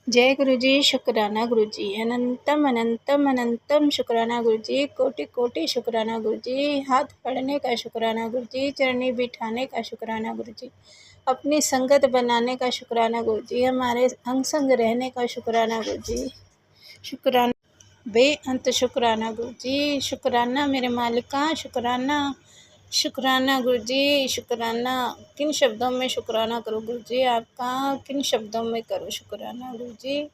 जय गुरु जी, शुक्राना गुरु जी, अनंतम अनंतम अनंतम शुक्राना गुरु जी, कोटि कोटि शुक्राना गुरु जी, हाथ पढ़ने का शुक्राना गुरु जी, चरणी बिठाने का शुक्राना गुरु जी, अपनी संगत बनाने का शुक्राना गुरु जी, हमारे अंग संग रहने का शुक्राना गुरु जी, शुक्राना बेअंत शुक्राना गुरु जी, शुक्राना मेरे मालिका, शुक्राना शुक्राना गुरु जी, शुक्राना। किन शब्दों में शुक्राना करूँ गुरु जी आपका, किन शब्दों में करूँ शुक्राना गुरु जी,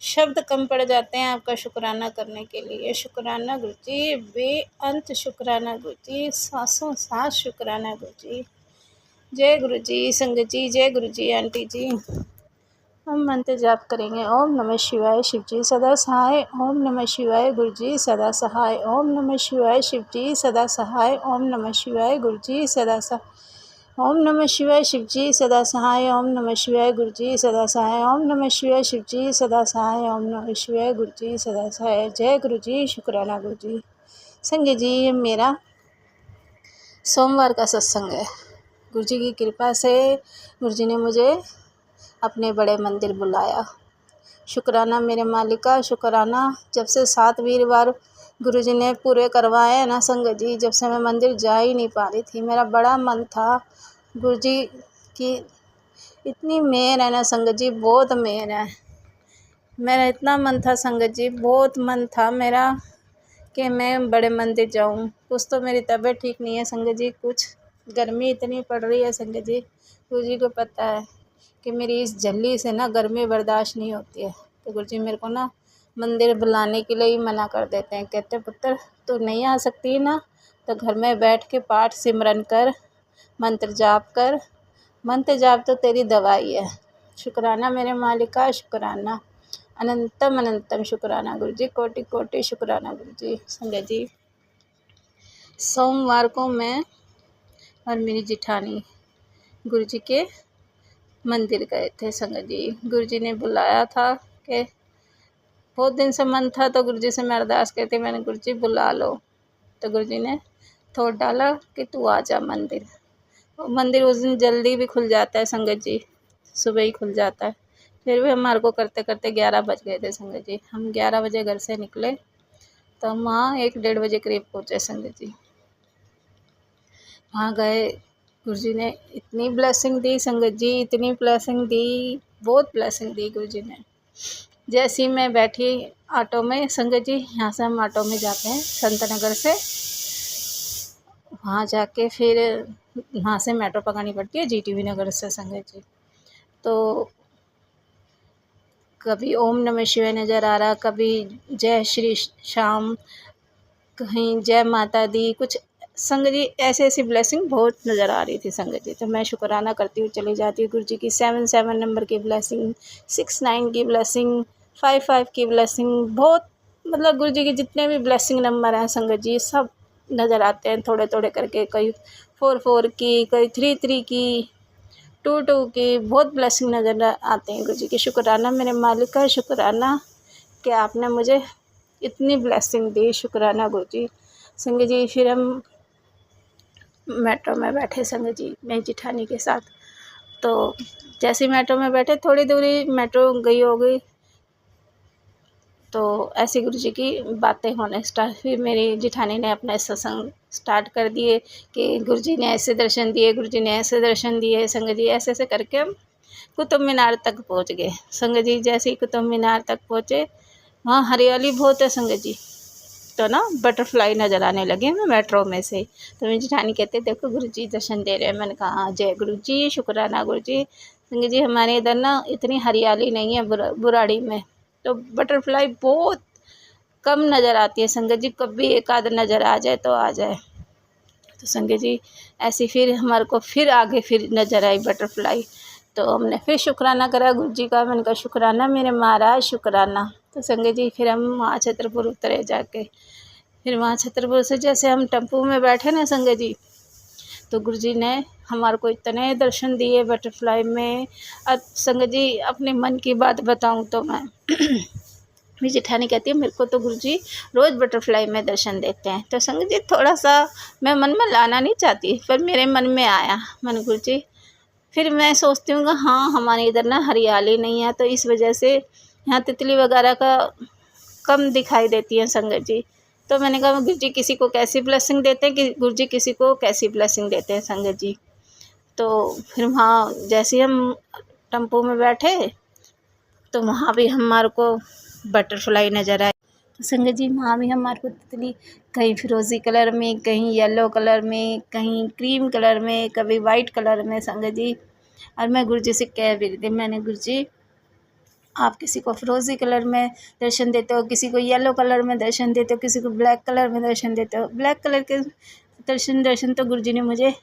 शब्द कम पड़ जाते हैं आपका शुक्राना करने के लिए। शुक्राना गुरु जी, बेअंत शुक्राना गुरु जी, सांसों सांस शुक्राना गुरु जी। जय गुरु जी, संगत जी, जय गुरु जी, आंटी जी। हम मंत्र जाप करेंगे। ओम नमः शिवाय शिव जी सदा सहाय, ओम नमः शिवाय गुरु जी सदा सहाय, ओम नमः शिवाय शिव जी सदा सहाय, ओम नमः शिवाय गुरु जी सदा सहाय, ओम नमः शिवाय शिव जी सदा सहाय, ओम नमः शिवाय गुरु जी सदा सहाय, ओम नमः शिवाय शिव जी सदा सहाय, ओम नमः शिवाय गुरु जी सदा सहाय। जय गुरु जी, शुक्राना गुरु जी। संगत जी, ये मेरा सोमवार का सत्संग है। गुरु जी की कृपा से गुरु जी ने मुझे अपने बड़े मंदिर बुलाया। शुक्राना मेरे मालिका, शुक्राना। जब से 7 वीरवार गुरुजी ने पूरे करवाए हैं ना संगत जी, जब से मैं मंदिर जा ही नहीं पा रही थी। मेरा बड़ा मन था, गुरुजी की इतनी मेहर है ना संगत जी, बहुत मेहर है। मेरा इतना मन था संगत जी, बहुत मन था मेरा कि मैं बड़े मंदिर जाऊं। कुछ तो मेरी तबीयत ठीक नहीं है संगत जी, कुछ गर्मी इतनी पड़ रही है संगत जी, गुरुजी को पता है कि मेरी इस झल्ली से ना गर्मी बर्दाश्त नहीं होती है। तो गुरुजी मेरे को ना मंदिर बुलाने के लिए ही मना कर देते हैं, कहते पुत्र तो नहीं आ सकती ना, तो घर में बैठ के पाठ सिमरन कर, मंत्र जाप कर, मंत्र जाप तो तेरी दवाई है। शुक्राना मेरे मालिका, शुक्राना अनंतम अनंतम शुक्राना गुरु जी, कोटि कोटि शुक्राना गुरु जी। संगत जी, सोमवार को मैं और मेरी जिठानी गुरु जी के मंदिर गए थे संगत जी। गुरु जी ने बुलाया था कि बहुत दिन से मन था, तो गुरु जी से मैं अरदास करती, मैंने गुरु जी बुला लो, तो गुरु जी ने थोड़ा डाला कि तू आ जा मंदिर। मंदिर उस दिन जल्दी भी खुल जाता है संगत जी, सुबह ही खुल जाता है। फिर भी हमारे को करते करते 11 बज गए थे संगत जी। हम 11 बजे घर से निकले तो हम वहाँ 1-1:30 बजे करीब पहुँचे संगत जी। वहाँ गए, गुरुजी ने इतनी ब्लेसिंग दी संगत जी, इतनी ब्लेसिंग दी, बहुत ब्लेसिंग दी गुरुजी ने। जैसे ही मैं बैठी ऑटो में संगत जी, यहाँ से हम ऑटो में जाते हैं संत नगर से, वहाँ जाके फिर वहाँ से मेट्रो पकड़नी पड़ती है GTV नगर से संगत जी। तो कभी ओम नमः शिवाय नज़र आ रहा, कभी जय श्री श्याम, कहीं जय माता दी, कुछ संगत जी ऐसे ऐसी ब्लेसिंग बहुत नज़र आ रही थी संगत जी। तो मैं शुक्राना करती हुई चली जाती हूँ। गुरु जी की 7 नंबर की ब्लेसिंग, 6-9 की ब्लेसिंग, 5-5 की ब्लेसिंग, बहुत मतलब गुरु जी के जितने भी ब्लेसिंग नंबर हैं संगत जी, सब नज़र आते हैं थोड़े थोड़े करके। कई 4-4 की, कई 3-3 की, 2-2 की, बहुत ब्लेसिंग नज़र आते हैं गुरु जी की। शुक्राना मेरे मालिक का, शुक्राना कि आपने मुझे इतनी ब्लेसिंग दी। शुक्राना गुरु जी। संगत जी, फिर हम मेट्रो में बैठे संगत जी, मेरी जिठानी के साथ। तो जैसे मेट्रो में बैठे, थोड़ी दूरी मेट्रो गई हो गई, तो ऐसे गुरु जी की बातें होने स्टार्ट। फिर मेरी जिठानी ने अपना सत्संग स्टार्ट कर दिए कि गुरु जी ने ऐसे दर्शन दिए, गुरु जी ने ऐसे दर्शन दिए। संगत जी ऐसे ऐसे करके हम कुतुब मीनार तक पहुंच गए संगत जी। जैसे ही कुतुब मीनार तक पहुँचे, वहाँ हरियाली बहुत है संगत जी, तो ना बटरफ्लाई नज़र आने लगे मैं मेट्रो में से। तो मेरी जेठानी कहते देखो गुरु जी दर्शन दे रहे हैं। मैंने कहा हाँ, जय गुरु जी, शुक्राना गुरु जी। संगत जी, हमारे इधर ना इतनी हरियाली नहीं है बुराड़ी में, तो बटरफ्लाई बहुत कम नज़र आती है संगत जी, कभी एक आध नज़र आ जाए तो आ जाए। तो संगत जी ऐसी फिर हमारे को फिर आगे फिर नज़र आई बटरफ्लाई, तो हमने फिर शुक्राना करा गुरु जी का। मैंने कहा शुक्राना मेरे महाराज, शुक्राना। तो संगत जी फिर हम वहाँ छतरपुर उतरे जाके। फिर वहाँ छतरपुर से जैसे हम टेम्पो में बैठे ना संगत जी, तो गुरु जी ने हमारे को इतने दर्शन दिए बटरफ्लाई में। अब संगत जी अपने मन की बात बताऊँ तो मैं मेरी जेठानी कहती है मेरे को तो गुरु जी रोज़ बटरफ्लाई में दर्शन देते हैं। तो संगत जी थोड़ा सा मैं मन में लाना नहीं चाहती, पर मेरे मन में आया, मन गुरु जी। फिर मैं सोचती हूँ कि हाँ, हमारे इधर ना हरियाली नहीं है, तो इस वजह से यहाँ तितली वगैरह का कम दिखाई देती है संगत जी। तो मैंने कहा गुरु जी किसी को कैसी ब्लेसिंग देते हैं, कि गुरु जी किसी को कैसी ब्लेसिंग देते हैं संगत जी। तो फिर वहाँ जैसे हम टेम्पो में बैठे तो वहाँ भी हमारे को बटरफ्लाई नज़र आए संगत जी। वहाँ भी हमारे को तितली कहीं फिरोज़ी कलर में, कहीं येलो कलर में, कहीं क्रीम कलर में, कभी वाइट कलर में संगत जी। और मैं गुरु जी से कह भी रही थी, मैंने गुरु जी आप किसी को फिरोज़ी कलर में दर्शन देते हो, किसी को येलो कलर में दर्शन देते हो, किसी को ब्लैक कलर में दर्शन देते हो। ब्लैक कलर के दर्शन तो गुरु जी ने मुझे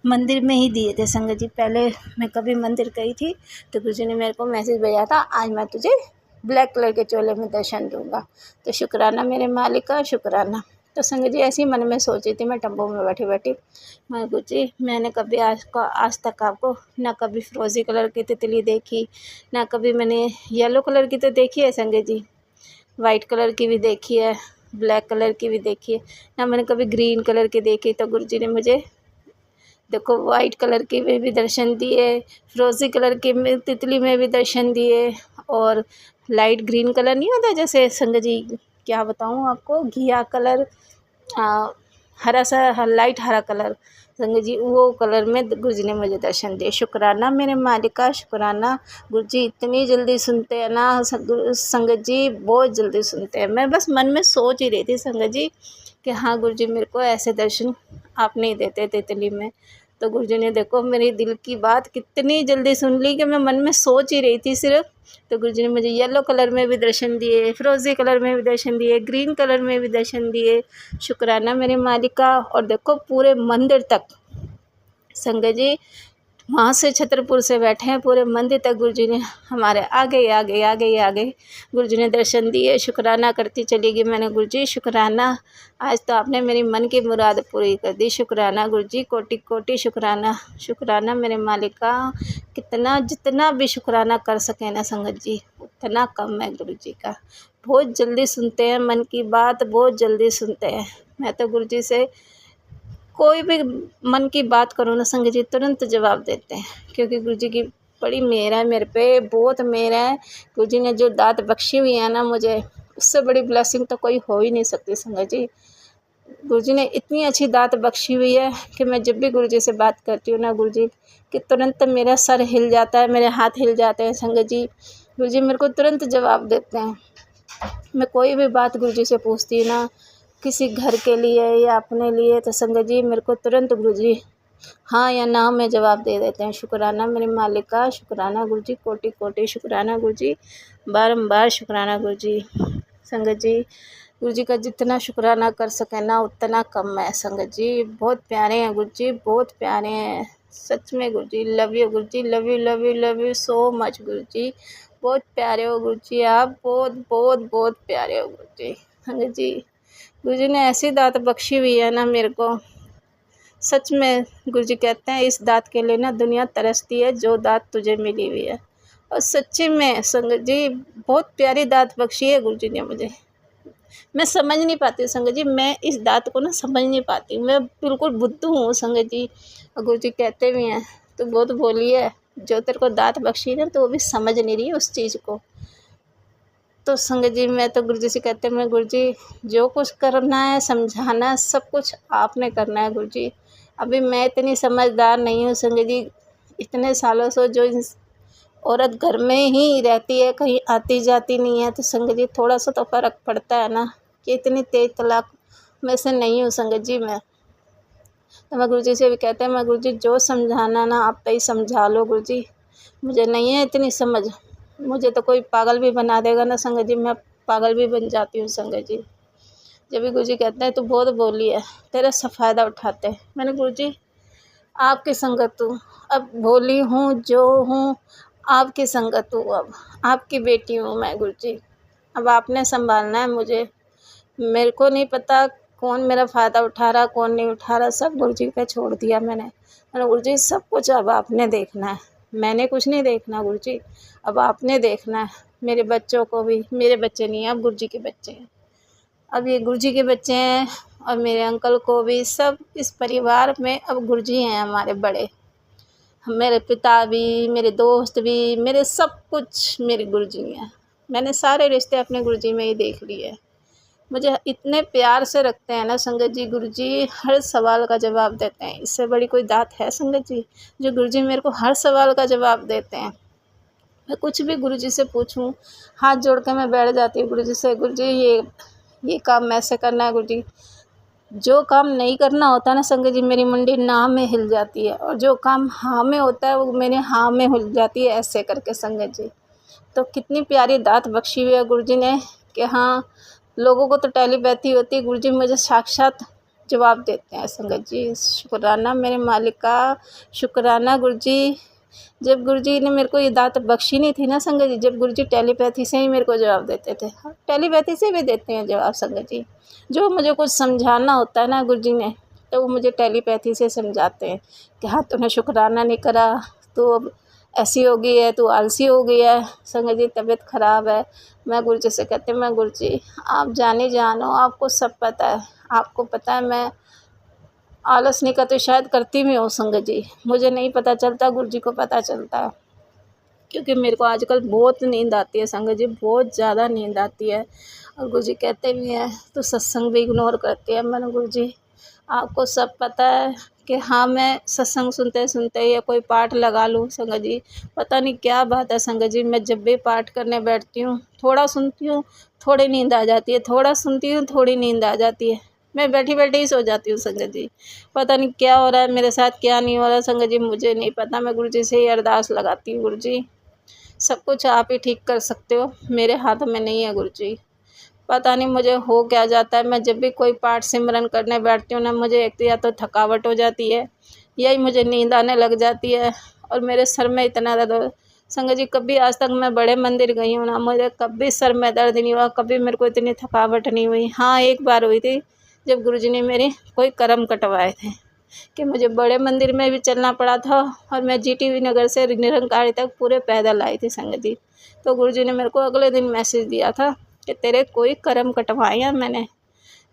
मंदिर में ही दिए थे संगत जी। पहले मैं कभी मंदिर गई थी तो गुरु जी ने मेरे को मैसेज भेजा था, आज मैं तुझे ब्लैक कलर के चोले में दर्शन दूंगा। तो शुक्राना मेरे मालिक का, शुक्राना। तो संगत जी ऐसे ही मन में सोची थी मैं टेम्पो में बैठी बैठी, मैं गुरु जी मैंने कभी आज तक आपको ना कभी फिरोज़ी कलर की तितली देखी, ना कभी मैंने येलो कलर की तो देखी है संगत जी, वाइट कलर की भी देखी है, ब्लैक कलर की भी देखी है, ना मैंने कभी ग्रीन कलर की देखी। तो गुरु जी ने मुझे देखो वाइट कलर के में भी दर्शन दिए, फिरोज़ी कलर के में तितली में भी दर्शन दिए, और लाइट ग्रीन कलर नहीं होता जैसे संगत जी, क्या बताऊँ आपको, घिया कलर, हरा सा लाइट हरा कलर संगत जी, वो कलर में गुरु जी ने मुझे दर्शन दिए। शुक्राना मेरे मालिक का, शुक्राना। गुरु जी इतनी जल्दी सुनते हैं ना संगत जी, बहुत जल्दी सुनते हैं। मैं बस मन में सोच ही रही थी संगत जी कि हाँ गुरु जी मेरे को ऐसे दर्शन आप नहीं देते तितली में। तो गुरु जी ने देखो मेरी दिल की बात कितनी जल्दी सुन ली कि मैं मन में सोच ही रही थी सिर्फ। तो गुरु जी ने मुझे येलो कलर में भी दर्शन दिए, फिरोज़ी कलर में भी दर्शन दिए, ग्रीन कलर में भी दर्शन दिए। शुक्राना मेरे मालिक का। और देखो पूरे मंदिर तक संगत जी, वहाँ से छतरपुर से बैठे हैं, पूरे मंदिर तक गुरु जी ने हमारे आगे आगे आगे आगे गुरु जी ने दर्शन दिए। शुक्राना करती चली गई मैंने, गुरु जी शुक्राना, आज तो आपने मेरी मन की मुराद पूरी कर दी। शुक्राना गुरु जी, कोटि कोटि शुक्राना। शुक्राना मेरे मालिक का। कितना जितना भी शुक्राना कर सकें ना संगत जी उतना कम है गुरु जी का। बहुत जल्दी सुनते हैं मन की बात, बहुत जल्दी सुनते हैं। मैं तो गुरु जी से कोई भी मन की बात करो ना संगत जी तुरंत जवाब देते हैं, क्योंकि गुरु जी की बड़ी मेहर है मेरे पे, बहुत मेहर है। गुरु जी ने जो दात बख्शी हुई है ना मुझे, उससे बड़ी ब्लेसिंग तो कोई हो ही नहीं सकती संगत जी। गुरु जी ने इतनी अच्छी दात बख्शी हुई है कि मैं जब भी गुरु जी से बात करती हूँ ना गुरु जी कि तुरंत मेरा सर हिल जाता है, मेरे हाथ हिल जाते हैं संगत जी। गुरु जी मेरे को तुरंत जवाब देते हैं। मैं कोई भी बात गुरु जी से पूछती हूँ ना, किसी घर के लिए या अपने लिए, तो संगत जी मेरे को तुरंत गुरु जी हाँ या ना में जवाब दे देते हैं। शुक्राना मेरे मालिक का, शुक्राना गुरु जी, कोटि कोटि शुक्राना गुरु जी, बारंबार शुक्राना गुरु जी। संगत जी गुरु जी का जितना शुक्राना कर सके ना उतना कम है संगत जी। बहुत प्यारे हैं गुरु जी, बहुत प्यारे हैं सच में गुरु जी। लव यू गुरु जी, love you love you love you so much गुरु जी। बहुत प्यारे हो गुरु जी आप, बहुत बहुत बहुत प्यारे हो गुरु जी। संगत जी गुरु जी ने ऐसी दात बख्शी हुई है ना मेरे को, सच में गुरु जी कहते हैं इस दात के लिए ना दुनिया तरसती है जो दात तुझे मिली हुई है। और सच्ची में संगत जी बहुत प्यारी दात बख्शी है गुरु जी ने मुझे। मैं समझ नहीं पाती संगत जी, मैं इस दात को ना समझ नहीं पाती, मैं बिल्कुल बुद्धू हूँ संगत जी। और गुरु जी कहते भी हैं तो बहुत बोली है, जो तेरे को दात बख्शी ना तो वो भी समझ नहीं रही उस चीज़ को। तो संगत जी मैं तो गुरु जी से कहते हैं मैं गुरु जी जो कुछ करना है समझाना है सब कुछ आपने करना है गुरु जी। अभी मैं इतनी समझदार नहीं हूँ संगत जी, इतने सालों से जो औरत घर में ही रहती है, कहीं आती जाती नहीं है, तो संगत जी थोड़ा सा तो फ़र्क पड़ता है ना, कि इतनी तेज तलाक में से नहीं हूँ संगत जी मैं। तो मैं गुरु जी से भी कहते हैं मैं गुरु जी जो समझाना ना आप पे ही समझा लो गुरु जी, मुझे नहीं है इतनी समझ। मुझे तो कोई पागल भी बना देगा ना संगत जी, मैं पागल भी बन जाती हूँ संगत जी। जब भी गुरु जी कहते हैं तू बहुत बोली है, तेरा सब फ़ायदा उठाते हैं। मैंने गुरु जी आपकी संगत हूँ, अब भोली हूँ जो हूँ आपकी संगत हूँ, अब आपकी बेटी हूँ मैं गुरु जी। अब आपने संभालना है मुझे, मेरे को नहीं पता कौन मेरा फ़ायदा उठा रहा कौन नहीं उठा रहा, सब गुरु जी पे छोड़ दिया मैंने गुरु जी सब कुछ अब आपने देखना है, मैंने कुछ नहीं देखना गुरु जी, अब आपने देखना है। मेरे बच्चों को भी, मेरे बच्चे नहीं हैं अब गुरु जी के बच्चे हैं, अब ये गुरु जी के बच्चे हैं, और मेरे अंकल को भी, सब इस परिवार में अब गुरु जी हैं हमारे बड़े। मेरे पिता भी, मेरे दोस्त भी, मेरे सब कुछ मेरे गुरु जी हैं। मैंने सारे रिश्ते अपने गुरुजी में ही देख लिए। मुझे इतने प्यार से रखते हैं ना संगत जी, गुरुजी हर सवाल का जवाब देते हैं। इससे बड़ी कोई दात है संगत जी, जो गुरुजी मेरे को हर सवाल का जवाब देते हैं। मैं कुछ भी गुरुजी से पूछूं, हाथ जोड़ के मैं बैठ जाती हूँ गुरुजी से, गुरुजी ये काम ऐसे करना है गुरुजी। जो काम नहीं करना होता ना संगत जी, मेरी मुंडी ना में हिल जाती है, और जो काम हाँ में होता है वो मेरे हाँ में हिल जाती है, ऐसे करके संगत जी। तो कितनी प्यारी दात बख्शी हुई है गुरुजी ने कि हाँ, लोगों को तो टेलीपैथी होती है, गुरुजी मुझे साक्षात जवाब देते हैं संगत जी। शुक्राना मेरे मालिक का, शुक्राना गुरुजी। जब गुरुजी ने मेरे को ये दात बख्शी नहीं थी ना संगत जी, जब गुरुजी टेलीपैथी से ही मेरे को जवाब देते थे। टेलीपैथी से भी देते हैं जवाब संगत जी। जो मुझे कुछ समझाना होता है ना गुरुजी ने, तो वो मुझे टेलीपैथी से समझाते हैं कि हाँ, तूने शुक्राना नहीं करा, तो अब ऐसी हो गई है, तू आलसी हो गई है संगत जी, तबीयत ख़राब है। मैं गुरुजी से कहती हूँ, मैं गुरुजी आप जाने जानो, आपको सब पता है, आपको पता है मैं आलस नहीं करती, शायद करती भी हूँ संगत जी, मुझे नहीं पता चलता, गुरुजी को पता चलता है। क्योंकि मेरे को आजकल बहुत नींद आती है संगत जी, बहुत ज़्यादा नींद आती है। और गुरुजी कहते भी हैं तो सत्संग भी इग्नोर करती है। मैंने गुरुजी आपको सब पता है कि हाँ, मैं सत्संग सुनते सुनते या कोई पाठ लगा लूँ संगत जी, पता नहीं क्या बात है संगत जी, मैं जब भी पाठ करने बैठती हूँ, थोड़ा सुनती हूँ थोड़ी नींद आ जाती है, थोड़ा सुनती हूँ थोड़ी नींद आ जाती है, मैं बैठी बैठी ही सो जाती हूँ संगत जी। पता नहीं क्या हो रहा है मेरे साथ, क्या नहीं हो रहा संगत जी, मुझे नहीं पता। मैं गुरुजी से ही अरदास लगाती हूँ, गुरुजी सब कुछ आप ही ठीक कर सकते हो, मेरे हाथ में नहीं है गुरुजी। पता नहीं मुझे हो क्या जाता है, मैं जब भी कोई पाठ सिमरन करने बैठती हूँ ना, मुझे एक तो या तो थकावट हो जाती है, यही मुझे नींद आने लग जाती है, और मेरे सर में इतना दर्द संगत जी, कभी आज तक मैं बड़े मंदिर गई हूँ ना, मुझे कभी सर में दर्द नहीं हुआ, कभी मेरे को इतनी थकावट नहीं हुई। हाँ, एक बार हुई थी जब गुरुजी ने मेरे कोई कर्म कटवाए थे कि मुझे बड़े मंदिर में भी चलना पड़ा था, और मैं जीटीवी नगर से निरंकारी तक पूरे पैदल आई थी संगत जी। तो गुरुजी ने मेरे को अगले दिन मैसेज दिया था कि तेरे कोई कर्म कटवाए हैं मैंने,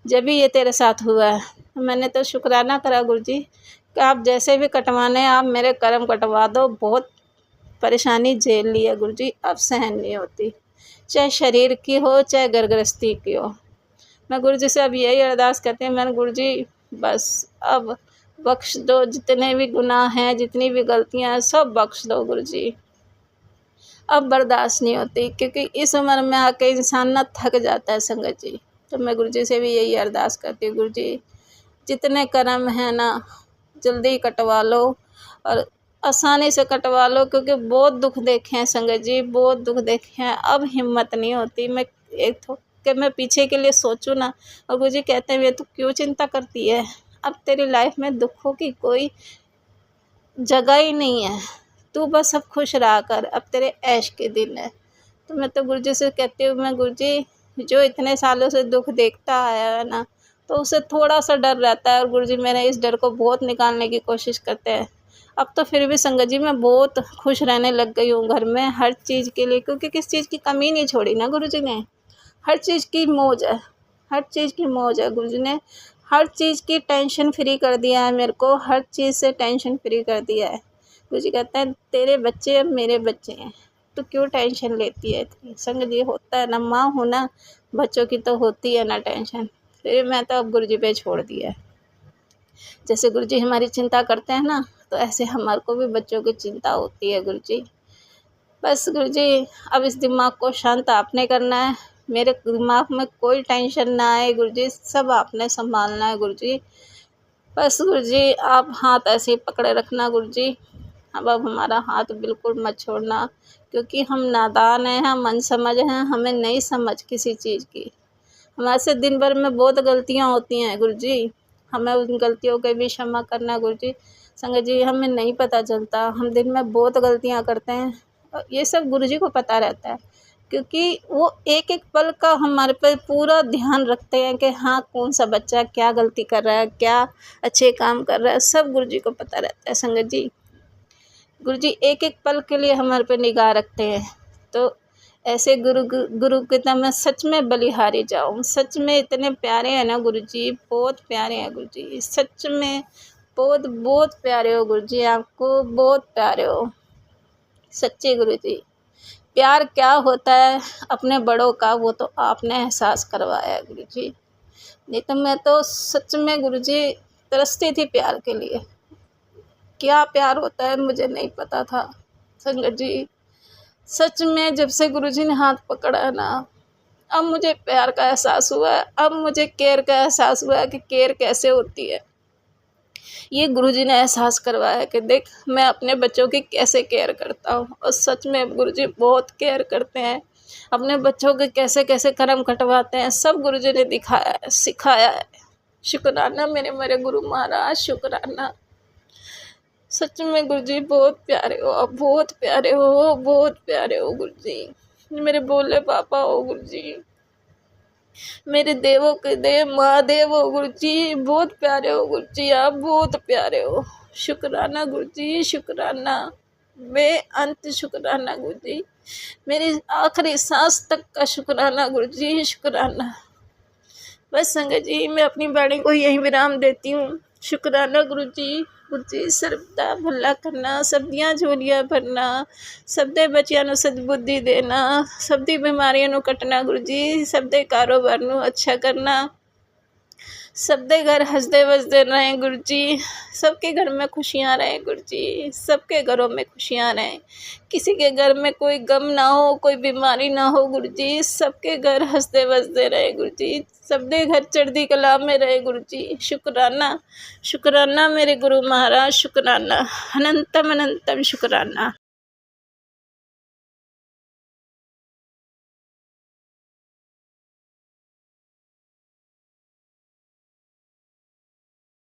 जब भी ये तेरे साथ हुआ है। तो मैंने तो शुक्राना करा गुरुजी कि आप जैसे भी कटवाने हैं, आप मेरे कर्म कटवा दो। बहुत परेशानी झेल ली है गुरुजी, अब सहन नहीं होती, चाहे शरीर की हो चाहे घर गृहस्थी की हो। मैं गुरुजी से अब यही अरदास करती हूँ, मैंने गुरुजी बस अब बख्श दो, जितने भी गुनाह हैं, जितनी भी गलतियाँ हैं, सब बख्श दो गुरुजी। अब बर्दाश्त नहीं होती, क्योंकि इस उम्र में आके इंसान ना थक जाता है संगत जी। तो मैं गुरुजी से भी यही अरदास करती हूँ, गुरुजी जितने कर्म हैं ना, जल्दी कटवा लो और आसानी से कटवा लो, क्योंकि बहुत दुख देखे हैं संगत जी, बहुत दुख देखे हैं। अब हिम्मत नहीं होती मैं एक तो कि मैं पीछे के लिए सोचूं ना। और गुरुजी कहते हैं, ये तो क्यों चिंता करती है, अब तेरी लाइफ में दुखों की कोई जगह ही नहीं है, तू बस अब खुश रहा कर, अब तेरे ऐश के दिन है। तो मैं तो गुरुजी से कहती हूँ, मैं गुरुजी जो इतने सालों से दुख देखता आया है ना, तो उसे थोड़ा सा डर रहता है, और गुरुजी मेरे इस डर को बहुत निकालने की कोशिश करते हैं। अब तो फिर भी संगत जी मैं बहुत खुश रहने लग गई हूँ घर में हर चीज़ के लिए, क्योंकि किस चीज़ की कमी नहीं छोड़ी ना गुरुजी ने। हर चीज़ की मौज है, हर चीज़ की मौज है। गुरुजी ने हर चीज़ की टेंशन फ्री कर दिया है मेरे को, हर चीज़ से टेंशन फ्री कर दिया है। गुरुजी कहते हैं, तेरे बच्चे अब मेरे बच्चे हैं, तो क्यों टेंशन लेती है इतनी। संगत जी होता है ना, माँ हो ना, बच्चों की तो होती है ना टेंशन। फिर मैं तो अब गुरुजी पे छोड़ दिया है। जैसे गुरुजी हमारी चिंता करते हैं ना, तो ऐसे हमारे को भी बच्चों की चिंता होती है गुरुजी। बस गुरुजी अब इस दिमाग को शांत आपने करना है, मेरे दिमाग में कोई टेंशन ना आए गुरुजी, सब आपने संभालना है गुरुजी। बस गुरुजी आप हाथ ऐसे ही पकड़े रखना गुरुजी, अब हमारा हाथ बिल्कुल मत छोड़ना, क्योंकि हम नादान हैं, हम अनसमझ हैं, हमें नहीं समझ किसी चीज़ की। हमारे से दिन भर में बहुत गलतियाँ होती हैं गुरुजी, हमें उन गलतियों के भी क्षमा करना गुरुजी। संगत जी हमें नहीं पता चलता, हम दिन में बहुत गलतियाँ करते हैं, और ये सब गुरुजी को पता रहता है, क्योंकि वो एक एक पल का हमारे पे पूरा ध्यान रखते हैं कि हाँ, कौन सा बच्चा क्या गलती कर रहा है, क्या अच्छे काम कर रहा है, सब गुरुजी को पता रहता है संगत जी। गुरुजी एक एक पल के लिए हमारे पे निगाह रखते हैं। तो ऐसे गुरु की तो मैं सच में बलिहारी जाऊँ, सच में इतने प्यारे हैं ना गुरुजी, बहुत प्यारे हैं गुरुजी, सच में बहुत बहुत प्यारे हो गुरुजी, आपको बहुत प्यारे हो, सच्चे गुरुजी। प्यार क्या होता है अपने बड़ों का, वो तो आपने एहसास करवाया गुरुजी। नहीं तो मैं तो सच में गुरुजी तरसती थी प्यार के लिए। क्या प्यार होता है मुझे नहीं पता था संगत जी। सच में जब से गुरुजी ने हाथ पकड़ा है ना, अब मुझे प्यार का एहसास हुआ है। अब मुझे केयर का एहसास हुआ है कि केयर कैसे होती है। ये गुरुजी ने एहसास करवाया कि देख मैं अपने बच्चों की कैसे केयर करता हूँ। और सच में गुरुजी बहुत केयर करते हैं। अपने बच्चों के कैसे कैसे कर्म कटवाते हैं, सब गुरुजी ने दिखाया है, सिखाया है। शुक्राना मेरे गुरु महाराज, शुक्राना। सच में गुरुजी बहुत प्यारे हो आप, बहुत प्यारे हो, बहुत प्यारे हो गुरुजी। मेरे बोले पापा हो गुरुजी, मेरे देवों के देव महादेव हो गुरुजी। बहुत प्यारे हो गुरुजी, आप बहुत प्यारे हो। शुक्राना गुरुजी, शुक्राना, बेअंत शुक्राना गुरुजी। मेरी आखिरी सांस तक का शुक्राना गुरुजी, शुक्राना। बस संगत जी मैं अपनी वाणी को यही विराम देती हूँ। शुक्राना गुरुजी। गुरुजी सर्वदा भला करना, सबदियाँ झोलियाँ भरना, सबदे बच्चियां नूं सद्बुद्धि देना, सबदी बीमारियां नूं कटना गुरुजी, सबदे कारोबार नूं अच्छा करना, सबदे घर हंसदे वसदे रहें गुरुजी। सबके घर में खुशियाँ रहें गुरुजी, सबके घरों में खुशियाँ रहें। किसी के घर में कोई गम ना हो, कोई बीमारी ना हो गुरुजी। सबके घर हंसदे वसदे रहे गुरुजी, सबदे घर चढ़दी कला में रहे गुरुजी। शुक्राना, शुक्राना मेरे गुरु महाराज, शुक्राना, अनंतम अनंतम शुक्राना।